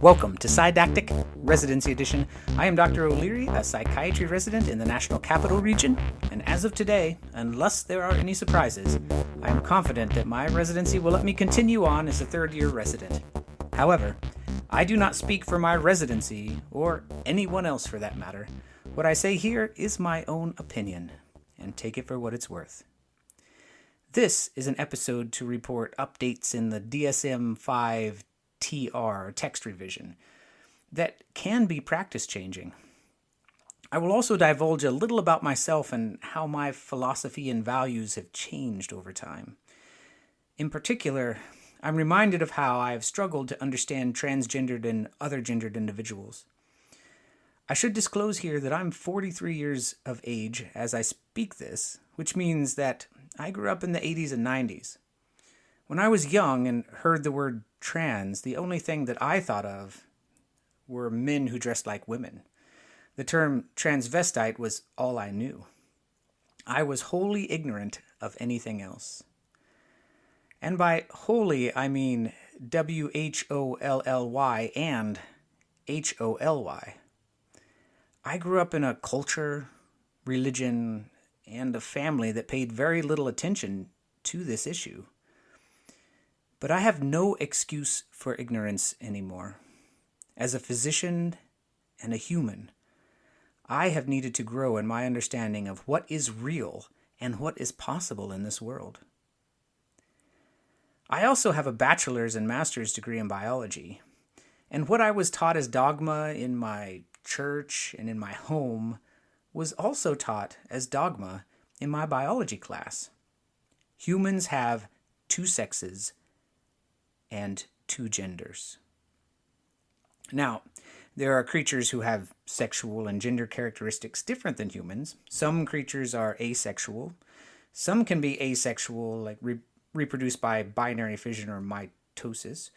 Welcome to Psydactic Residency Edition. I am Dr. O'Leary, a psychiatry resident in the National Capital Region, and as of today, unless there are any surprises, I am confident that my residency will let me continue on as a third-year resident. However, I do not speak for my residency, or anyone else for that matter. What I say here is my own opinion, and take it for what it's worth. This is an episode to report updates in the DSM-5 TR, text revision, that can be practice-changing. I will also divulge a little about myself and how my philosophy and values have changed over time. In particular, I'm reminded of how I have struggled to understand transgendered and other gendered individuals. I should disclose here that I'm 43 years of age as I speak this, which means that I grew up in the 80s and 90s. When I was young and heard the word trans, the only thing that I thought of were men who dressed like women. The term transvestite was all I knew. I was wholly ignorant of anything else. And by wholly, I mean WHOLLY and HOLY. I grew up in a culture, religion, and a family that paid very little attention to this issue. But I have no excuse for ignorance anymore. As a physician and a human, I have needed to grow in my understanding of what is real and what is possible in this world. I also have a bachelor's and master's degree in biology, and what I was taught as dogma in my church and in my home was also taught as dogma in my biology class. Humans have two sexes and two genders. Now, there are creatures who have sexual and gender characteristics different than humans. Some creatures are asexual. Some can be asexual, like reproduced by binary fission or mitosis,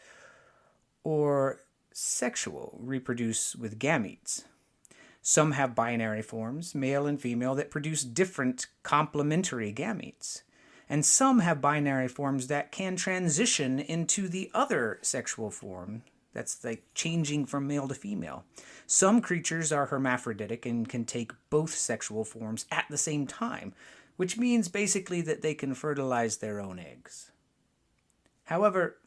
or sexual, reproduce with gametes. Some have binary forms, male and female, that produce different complementary gametes. And some have binary forms that can transition into the other sexual form. That's like changing from male to female. Some creatures are hermaphroditic and can take both sexual forms at the same time, which means basically that they can fertilize their own eggs. However,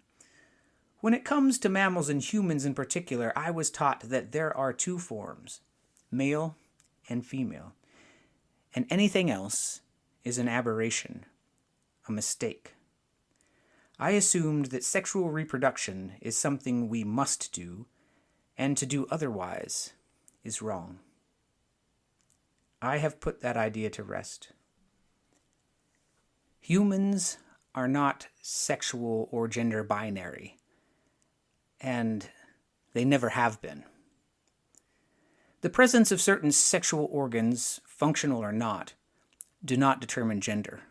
when it comes to mammals and humans in particular, I was taught that there are two forms, male and female, and anything else is an aberration. A mistake. I assumed that sexual reproduction is something we must do, and to do otherwise is wrong. I have put that idea to rest. Humans are not sexual or gender binary, and they never have been. The presence of certain sexual organs, functional or not, do not determine gender.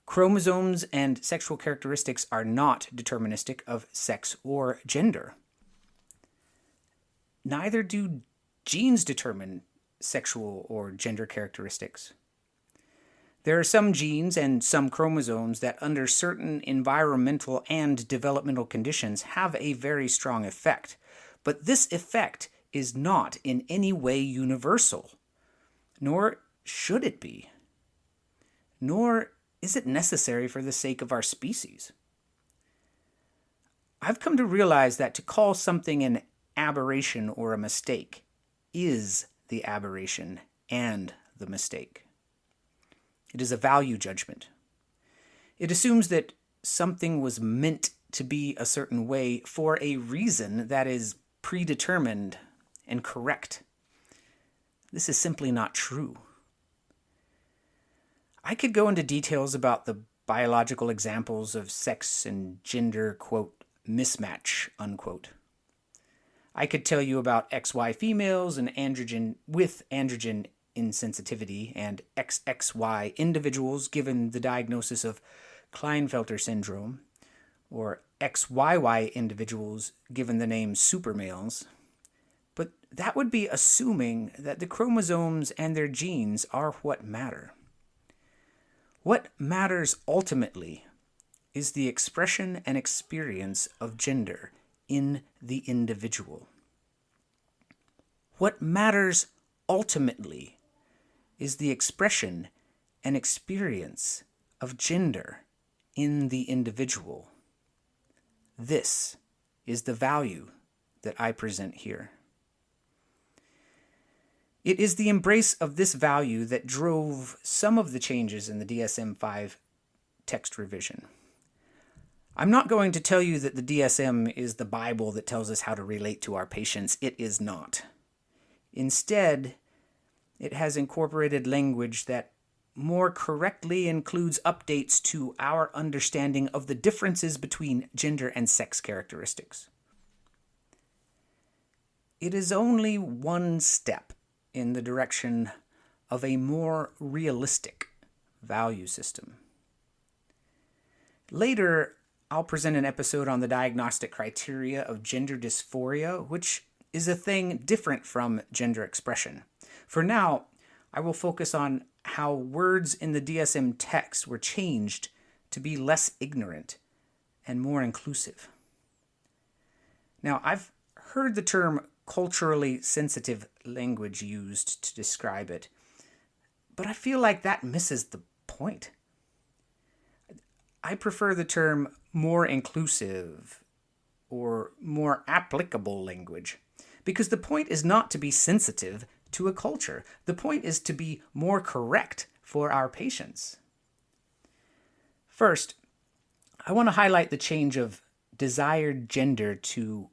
Chromosomes and sexual characteristics are not deterministic of sex or gender. Neither do genes determine sexual or gender characteristics. There are some genes and some chromosomes that under certain environmental and developmental conditions have a very strong effect, but this effect is not in any way universal, nor should it be, nor is it necessary for the sake of our species? I've come to realize that to call something an aberration or a mistake is the aberration and the mistake. It is a value judgment. It assumes that something was meant to be a certain way for a reason that is predetermined and correct. This is simply not true. I could go into details about the biological examples of sex and gender, quote, mismatch, unquote. I could tell you about XY females and androgen insensitivity and XXY individuals given the diagnosis of Klinefelter syndrome, or XYY individuals given the name supermales. But that would be assuming that the chromosomes and their genes are what matter. What matters ultimately is the expression and experience of gender in the individual. What matters ultimately is the expression and experience of gender in the individual. This is the value that I present here. It is the embrace of this value that drove some of the changes in the DSM-5 text revision. I'm not going to tell you that the DSM is the Bible that tells us how to relate to our patients. It is not. Instead, it has incorporated language that more correctly includes updates to our understanding of the differences between gender and sex characteristics. It is only one step in the direction of a more realistic value system. Later, I'll present an episode on the diagnostic criteria of gender dysphoria, which is a thing different from gender expression. For now, I will focus on how words in the DSM text were changed to be less ignorant and more inclusive. Now, I've heard the term culturally sensitive language used to describe it, but I feel like that misses the point. I prefer the term more inclusive or more applicable language, because the point is not to be sensitive to a culture. The point is to be more correct for our patients. First, I want to highlight the change of desired gender to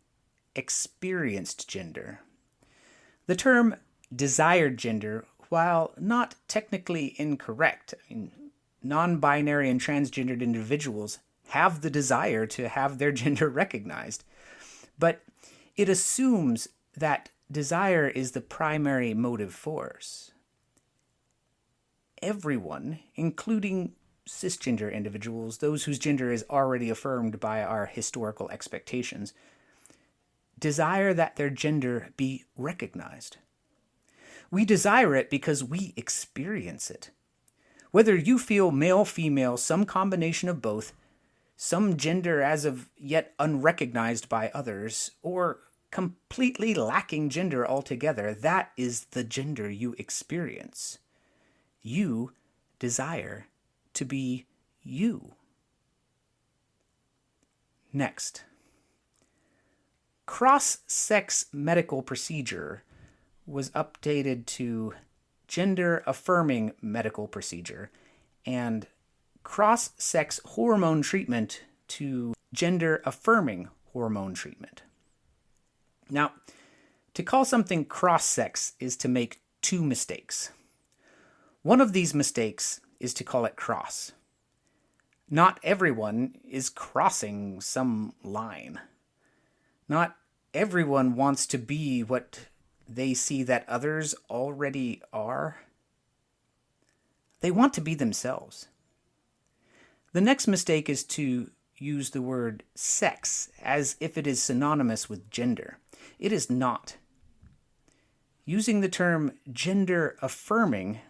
experienced gender. The term desired gender, while not technically incorrect, non-binary and transgendered individuals have the desire to have their gender recognized, but it assumes that desire is the primary motive force. Everyone, including cisgender individuals, those whose gender is already affirmed by our historical expectations, desire that their gender be recognized. We desire it because we experience it. Whether you feel male, female, some combination of both, some gender as of yet unrecognized by others, or completely lacking gender altogether, that is the gender you experience. You desire to be you. Next, cross-sex medical procedure was updated to gender-affirming medical procedure, and cross-sex hormone treatment to gender-affirming hormone treatment. Now, to call something cross-sex is to make two mistakes. One of these mistakes is to call it cross. Not everyone is crossing some line. Not everyone wants to be what they see that others already are. They want to be themselves. The next mistake is to use the word sex as if it is synonymous with gender. It is not. Using the term gender affirming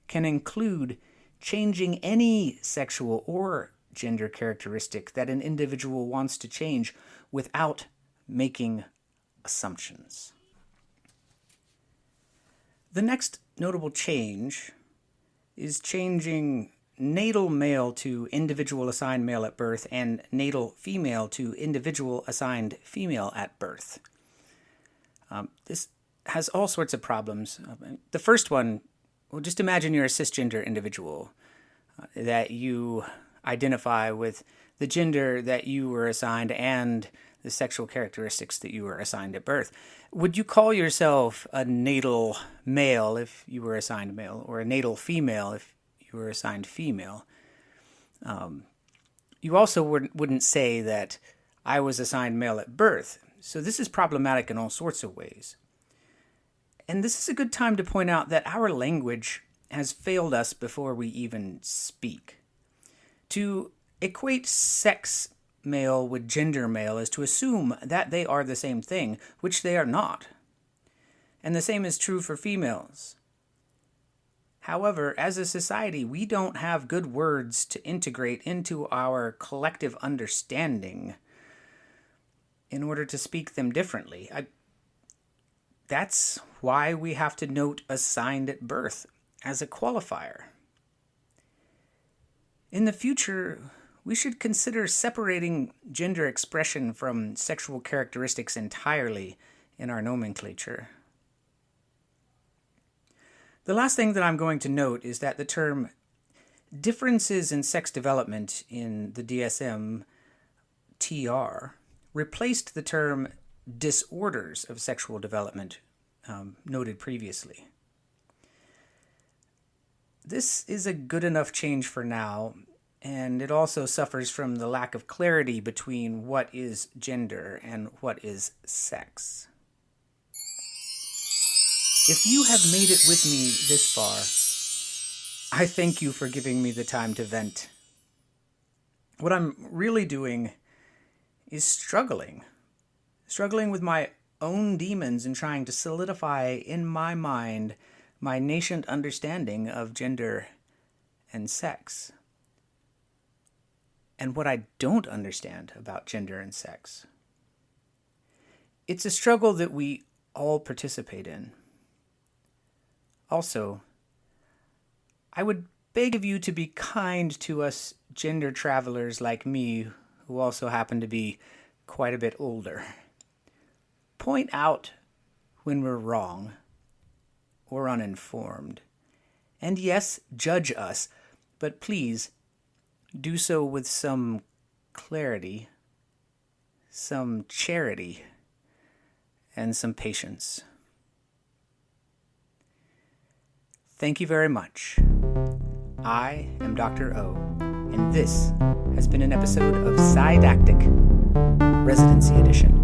can include changing any sexual or gender characteristic that an individual wants to change without making assumptions. The next notable change is changing natal male to individual assigned male at birth and natal female to individual assigned female at birth. This has all sorts of problems. The first one, well, just imagine you're a cisgender individual, that you identify with the gender that you were assigned and the sexual characteristics that you were assigned at birth. Would you call yourself a natal male if you were assigned male, or a natal female if you were assigned female? You also wouldn't say that I was assigned male at birth. So this is problematic in all sorts of ways. And this is a good time to point out that our language has failed us before we even speak. To equate sex male with gender male is to assume that they are the same thing, which they are not. And the same is true for females. However, as a society, we don't have good words to integrate into our collective understanding. in order to speak them differently. That's why we have to note assigned at birth as a qualifier. In the future, we should consider separating gender expression from sexual characteristics entirely in our nomenclature. The last thing that I'm going to note is that the term differences in sex development in the DSM TR replaced the term disorders of sexual development noted previously. This is a good enough change for now, and it also suffers from the lack of clarity between what is gender and what is sex. If you have made it with me this far, I thank you for giving me the time to vent. What I'm really doing is struggling with my own demons and trying to solidify in my mind my nascent understanding of gender and sex, and what I don't understand about gender and sex. It's a struggle that we all participate in. Also, I would beg of you to be kind to us gender travelers like me, who also happen to be quite a bit older. Point out when we're wrong or uninformed. And yes, judge us, but please do so with some clarity, some charity, and some patience. Thank you very much. I am Dr. O, and this has been an episode of Psydactic Residency Edition.